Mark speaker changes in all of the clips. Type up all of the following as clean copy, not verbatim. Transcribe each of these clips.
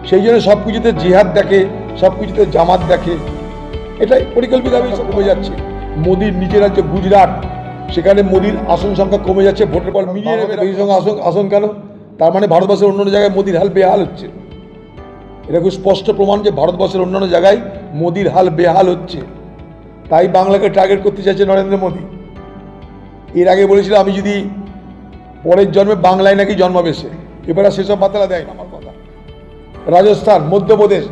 Speaker 1: সেই জন্য সব কিছুতে জিহাদ দেখে, সব কিছুতে জামাত দেখে। এটাই পরিকল্পিতভাবে সব কমে যাচ্ছে। মোদির নিজের রাজ্য গুজরাট, সেখানে মোদির আসন সংখ্যা কমে যাচ্ছে, ভোটের পর মিলিয়ে নেবে বেশি সংখ্যা আসন কেন? তার মানে ভারতবর্ষের অন্যান্য জায়গায় মোদির হাল বেহাল হচ্ছে। এটা খুব স্পষ্ট প্রমাণ যে ভারতবর্ষের অন্যান্য জায়গায় মোদির হাল বেহাল হচ্ছে। তাই বাংলাকে টার্গেট করতে চাইছে নরেন্দ্র মোদী। এর আগে বলেছিল আমি যদি পরের জন্মে বাংলায় নাকি জন্মাবে সে, এবার সেসব বাতলা দেয় না আমার কথা। রাজস্থান, মধ্যপ্রদেশ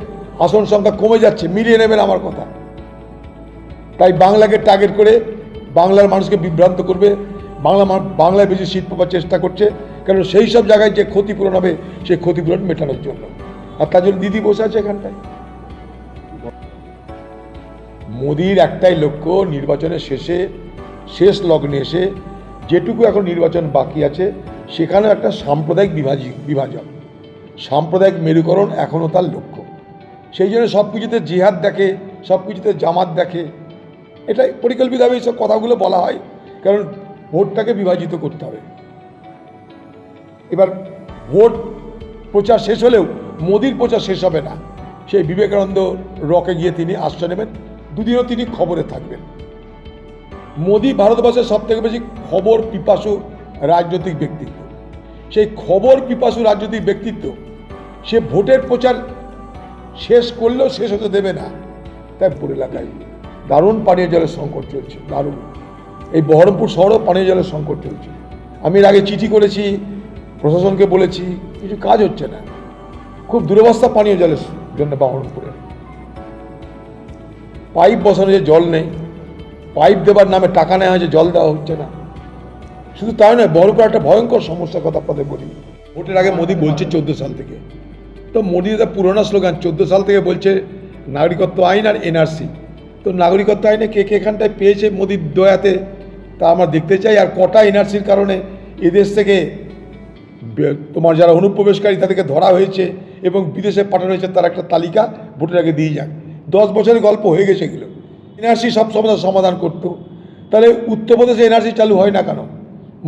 Speaker 1: আসন সংখ্যা কমে যাচ্ছে, মিলিয়ে নেবেন আমার কথা। তাই বাংলাকে টার্গেট করে বাংলার মানুষকে বিভ্রান্ত করবে, বাংলায় বেশি সিট পাওয়ার চেষ্টা করছে, কারণ সেই সব জায়গায় যে ক্ষতিপূরণ হবে সেই ক্ষতিপূরণ মেটানোর জন্য। আর তার জন্য দিদি বসে আছে এখানটায়। মোদির একটাই লক্ষ্য, নির্বাচনের শেষ লগ্নে এসে যেটুকু এখন নির্বাচন বাকি আছে সেখানেও একটা সাম্প্রদায়িক বিভাজন, সাম্প্রদায়িক মেরুকরণ এখনও তার লক্ষ্য। সেই জন্য সব কিছুতে জিহাদ দেখে, সব কিছুতে জামাত দেখে। এটাই পরিকল্পিতভাবে এইসব কথাগুলো বলা হয়, কারণ ভোটটাকে বিভাজিত করতে হবে। এবার ভোট প্রচার শেষ হলেও মোদির প্রচার শেষ হবে না। সেই বিবেকানন্দ রকে গিয়ে তিনি আশ্রয় নেবেন, দুদিনও তিনি খবরে থাকবেন। মোদি ভারতবর্ষের সবথেকে বেশি খবর পিপাসু রাজনৈতিক ব্যক্তিত্ব। সেই খবর পিপাসু রাজনৈতিক ব্যক্তিত্ব সে ভোটের প্রচার শেষ করলেও শেষ হতে দেবে না। তাই পুরো এলাকায় দারুণ পানীয় জলের সংকট চলছে, দারুণ। এই বহরমপুর শহরেও পানীয় জলের সংকট চলছে। আমি এর আগে চিঠি করেছি, প্রশাসনকে বলেছি, কিছু কাজ হচ্ছে না। খুব দুরবস্থা পানীয় জলের জন্য বহরমপুরে। পাইপ বসানো, যে জল নেই, পাইপ দেবার নামে টাকা নেওয়া হয়েছে, জল দেওয়া হচ্ছে না। শুধু তাই নয়, বহরমপুর একটা ভয়ঙ্কর সমস্যার কথা আপনাদের বলি। ভোটের আগে মোদি বলছে 14 সাল থেকে, তো মোদির একটা পুরোনো স্লোগান, 14 সাল থেকে বলছে নাগরিকত্ব আইন আর এনআরসি। তো নাগরিকত্ব আইনে কে কে এখানটায় পেয়েছে মোদির দয়াতে তা আমরা দেখতে চাই। আর কটা এনআরসির কারণে এদেশ থেকে তোমার যারা অনুপ্রবেশকারী তাদেরকে ধরা হয়েছে এবং বিদেশে পাঠানো হয়েছে তার একটা তালিকা ভোটের আগে দিয়ে যাক। 10 বছরের গল্প হয়ে গেছে এগুলো। এনআরসি সব সমস্যার সমাধান করতো। তাহলে উত্তরপ্রদেশে এনআরসি চালু হয় না কেন?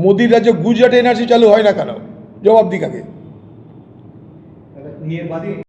Speaker 1: মোদির রাজ্যে গুজরাটে এনআরসি চালু হয় না কেন? জবাব দিক আগে।